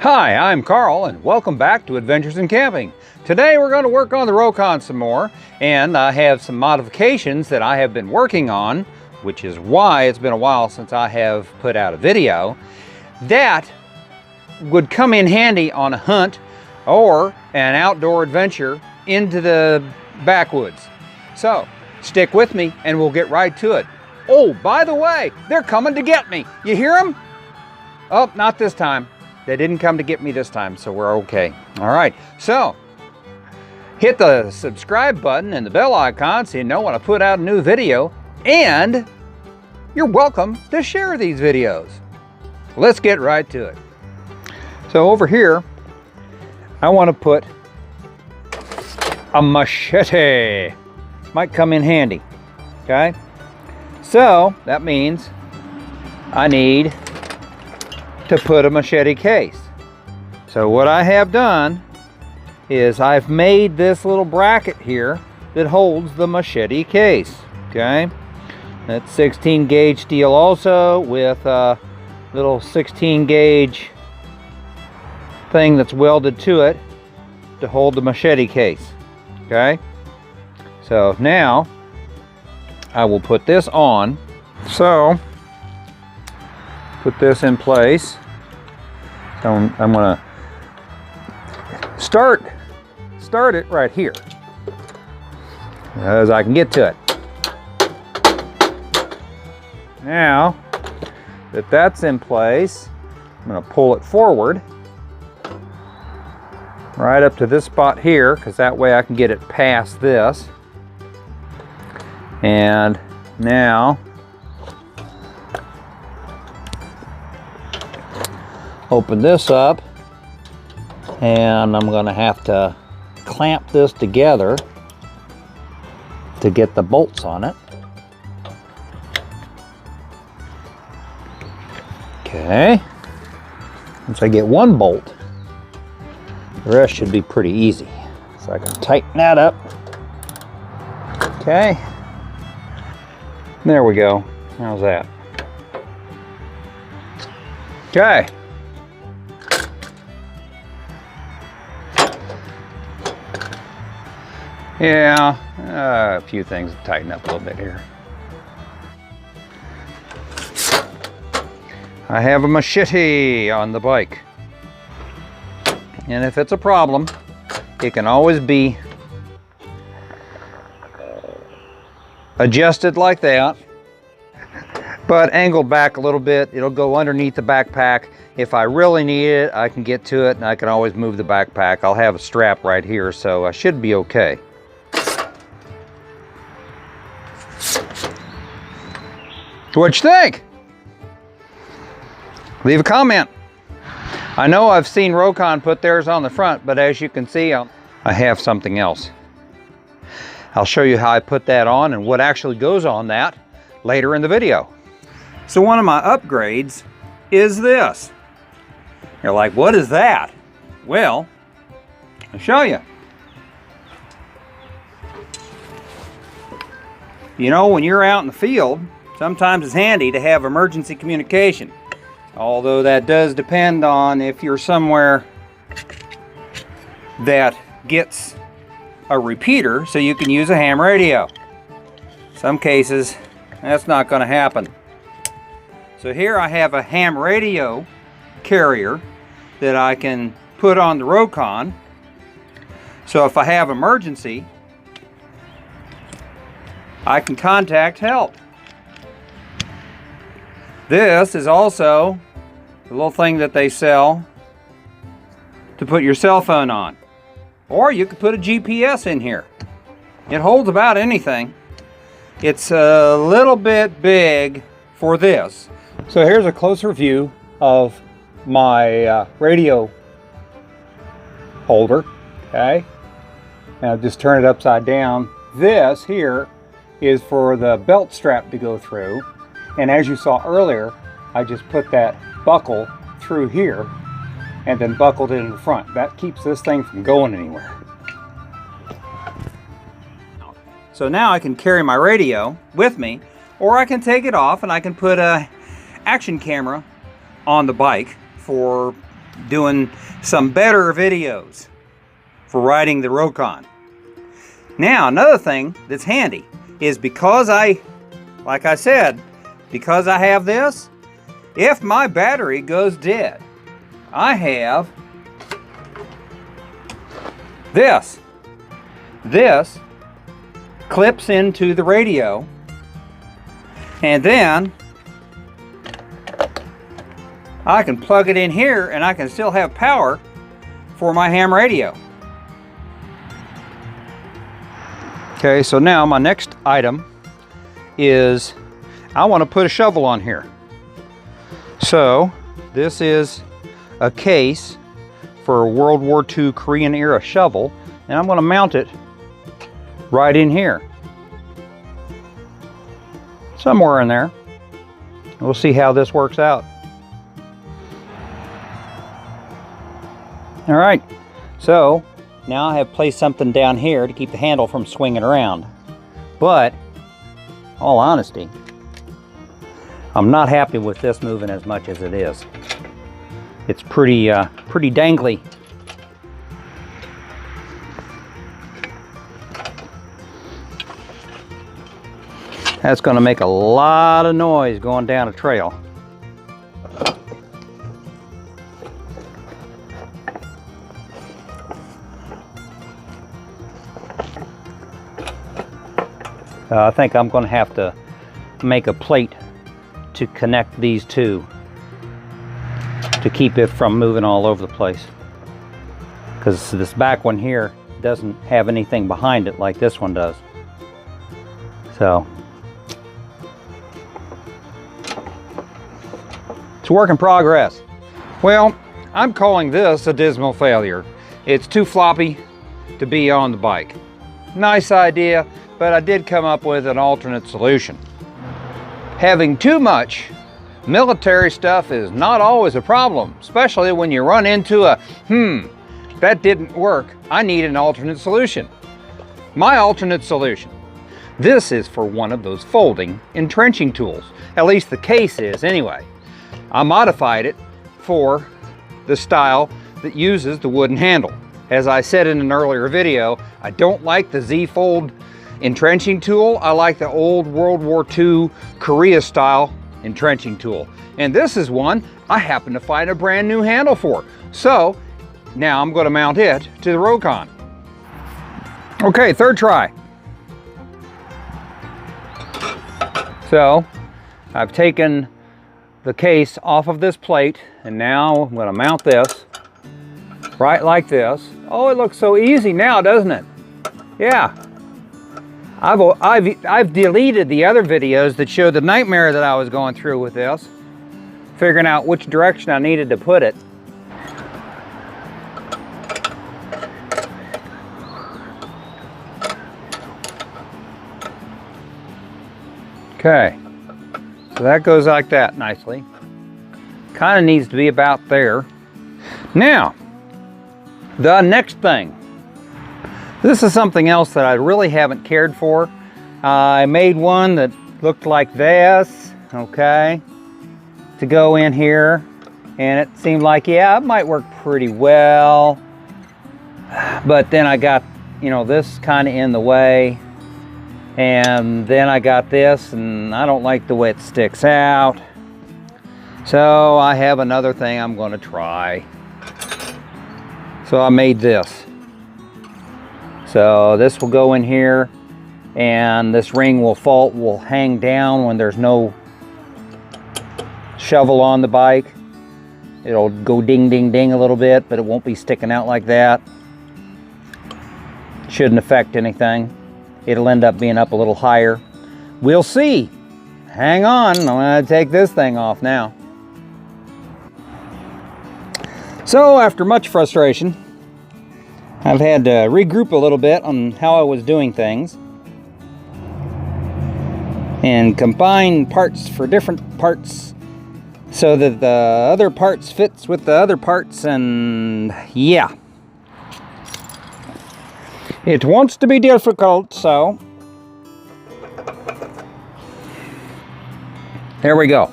Hi, I'm Carl and welcome back to Adventures in Camping. Today we're going to work on the Rokon some more, and I have some modifications that I have been working on, which is why it's been a while since I have put out a video, that would come in handy on a hunt or an outdoor adventure into the backwoods. So stick with me and we'll get right to it. Oh, by the way, they're coming to get me. You hear them? Oh, not this time. They didn't come to get me this time, so we're okay. All right, so hit the subscribe button and the bell icon so you know when I put out a new video, and you're welcome to share these videos. Let's get right to it. So over here, I want to put a machete. Might come in handy, okay? So that means I need to put a machete case. So what I have done is I've made this little bracket here that holds the machete case, okay? That's 16 gauge steel also, with a little 16 gauge thing that's welded to it to hold the machete case, okay? So now I will put this on. So put this in place. So I'm gonna start it right here as I can get to it. Now that that's in place, I'm gonna pull it forward right up to this spot here, because that way I can get it past this. And now open this up, and I'm going to have to clamp this together to get the bolts on it. Okay, once I get one bolt, the rest should be pretty easy. So I can tighten that up. Okay, there we go. How's that? Okay. Yeah, a few things to tighten up a little bit here. I have a machete on the bike, and if it's a problem, it can always be adjusted like that, but angled back a little bit. It'll go underneath the backpack. If I really need it, I can get to it, and I can always move the backpack. I'll have a strap right here, so I should be okay. What'd you think? Leave a comment. I know I've seen Rokon put theirs on the front, but as you can see, I have something else. I'll show you how I put that on and what actually goes on that later in the video. So one of my upgrades is this. You're like, what is that? Well, I'll show you. You know, when you're out in the field, sometimes it's handy to have emergency communication. Although that does depend on if you're somewhere that gets a repeater so you can use a ham radio. Some cases, that's not going to happen. So here I have a ham radio carrier that I can put on the Rokon. So if I have emergency, I can contact help. This is also a little thing that they sell to put your cell phone on. Or you could put a GPS in here. It holds about anything. It's a little bit big for this. So here's a closer view of my radio holder. Okay. Now just turn it upside down. This here is for the belt strap to go through. And as you saw earlier, I just put that buckle through here and then buckled it in the front. That keeps this thing from going anywhere. So now I can carry my radio with me, or I can take it off and I can put a action camera on the bike for doing some better videos for riding the Rokon. Now, another thing that's handy is because like I said, because I have this, if my battery goes dead, I have this. This clips into the radio, and then I can plug it in here and I can still have power for my ham radio. Okay, so now my next item is I want to put a shovel on here. So this is a case for a World War II Korean era shovel, and I'm going to mount it right in here. Somewhere in there. We'll see how this works out. All right, so now I have placed something down here to keep the handle from swinging around. But, all honesty, I'm not happy with this moving as much as it is. It's pretty dangly. That's going to make a lot of noise going down a trail. I think I'm going to have to make a plate to connect these two to keep it from moving all over the place. Because this back one here doesn't have anything behind it like this one does. So, it's a work in progress. Well, I'm calling this a dismal failure. It's too floppy to be on the bike. Nice idea, but I did come up with an alternate solution. Having too much military stuff is not always a problem, especially when you run into a, that didn't work, I need an alternate solution. My alternate solution. This is for one of those folding entrenching tools. At least the case is anyway. I modified it for the style that uses the wooden handle. As I said in an earlier video, I don't like the Z-fold entrenching tool. I like the old World War II Korea style entrenching tool. And this is one I happen to find a brand new handle for. So now I'm going to mount it to the Rokon. Okay, third try. So I've taken the case off of this plate, and now I'm going to mount this right like this. Oh, it looks so easy now, doesn't it? Yeah. I've deleted the other videos that showed the nightmare that I was going through with this, figuring out which direction I needed to put it. Okay, so that goes like that nicely. Kind of needs to be about there. Now, the next thing. This is something else that I really haven't cared for. I made one that looked like this, okay, to go in here, and it seemed like, yeah, it might work pretty well. But then I got, this kind of in the way, and then I got this, and I don't like the way it sticks out. So I have another thing I'm going to try. So I made this. So this will go in here, and this ring will hang down when there's no shovel on the bike. It'll go ding ding ding a little bit, but it won't be sticking out like that. Shouldn't affect anything. It'll end up being up a little higher. We'll see. Hang on, I'm gonna take this thing off now. So after much frustration, I've had to regroup a little bit on how I was doing things and combine parts for different parts so that the other parts fits with the other parts, and yeah. It wants to be difficult, so there we go.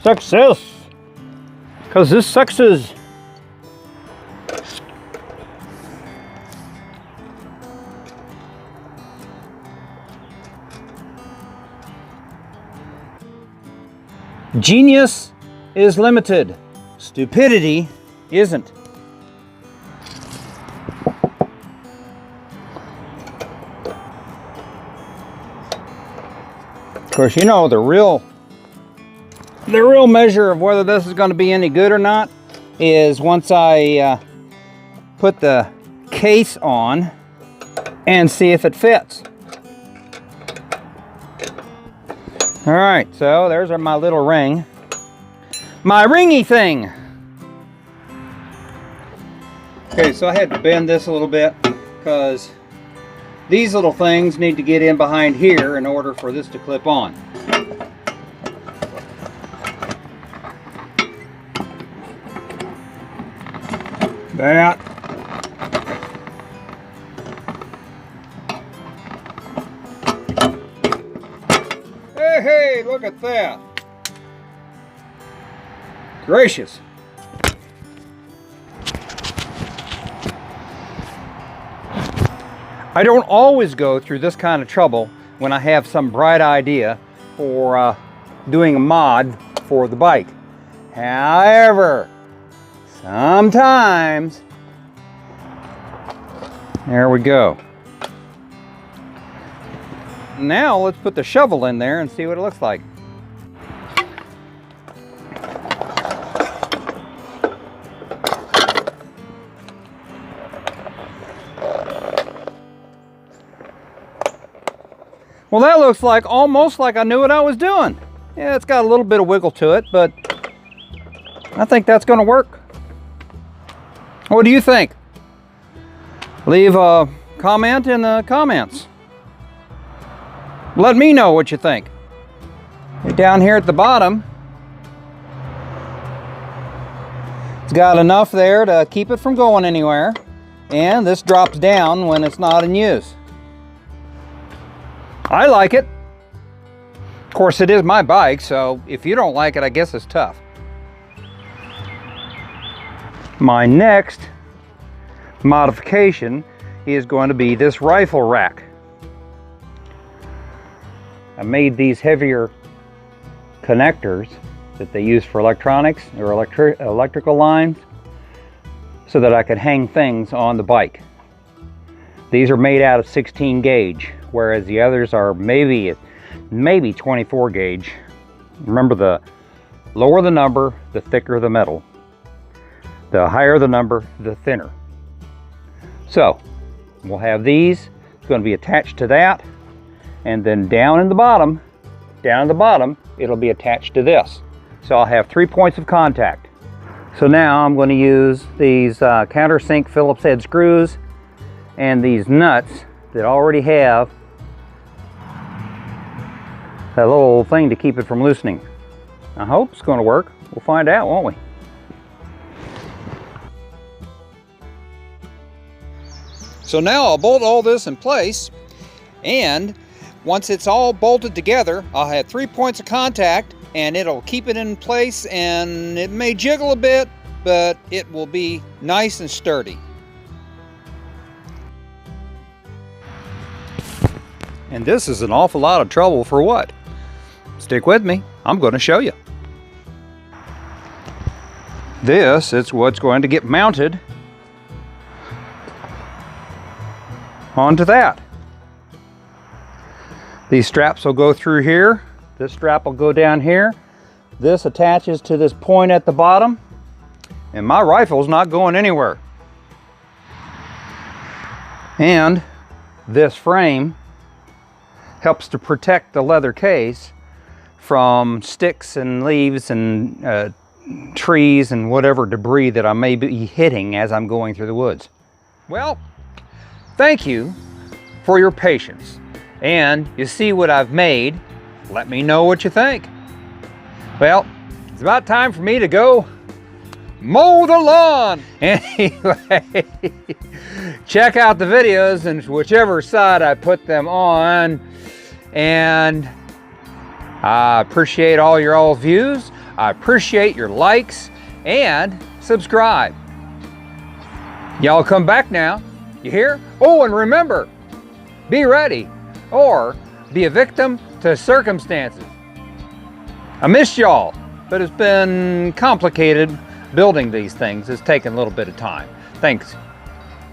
success, because this success. Genius is limited. Stupidity isn't. Of course, you know the real measure of whether this is going to be any good or not is once I put the case on and see if it fits. All right, so there's my little ring. My ringy thing. Okay, so I had to bend this a little bit because these little things need to get in behind here in order for this to clip on. That. Hey, look at that. Gracious. I don't always go through this kind of trouble when I have some bright idea for doing a mod for the bike. However, sometimes, there we go. Now let's put the shovel in there and see what it looks like. Well, that looks like almost like I knew what I was doing. Yeah, it's got a little bit of wiggle to it, but I think that's going to work. What do you think? Leave a comment in the comments. Let me know what you think. Down here at the bottom, it's got enough there to keep it from going anywhere, and this drops down when it's not in use. I like it. Of course, it is my bike, so if you don't like it, I guess it's tough. My next modification is going to be this rifle rack. I made these heavier connectors that they use for electronics or electrical lines so that I could hang things on the bike. These are made out of 16 gauge, whereas the others are maybe 24 gauge. Remember, the lower the number, the thicker the metal. The higher the number, the thinner. So we'll have these. It's going to be attached to that. And then down at the bottom, it'll be attached to this. So I'll have 3 points of contact. So now I'm going to use these countersink Phillips head screws and these nuts that already have that little thing to keep it from loosening. I hope it's going to work. We'll find out, won't we? So now I'll bolt all this in place, and once it's all bolted together, I'll have 3 points of contact and it'll keep it in place, and it may jiggle a bit, but it will be nice and sturdy. And this is an awful lot of trouble for what? Stick with me, I'm going to show you. This is what's going to get mounted onto that. These straps will go through here. This strap will go down here. This attaches to this point at the bottom, and my rifle's not going anywhere. And this frame helps to protect the leather case from sticks and leaves and trees and whatever debris that I may be hitting as I'm going through the woods. Well, thank you for your patience. And you see what I've made. Let me know what you think. Well, it's about time for me to go mow the lawn. Anyway, check out the videos and whichever side I put them on. And I appreciate all your views. I appreciate your likes and subscribe. Y'all come back now, you hear? Oh, and remember, be ready or be a victim to circumstances. I missed y'all, but it's been complicated building these things. It's taken a little bit of time. Thanks.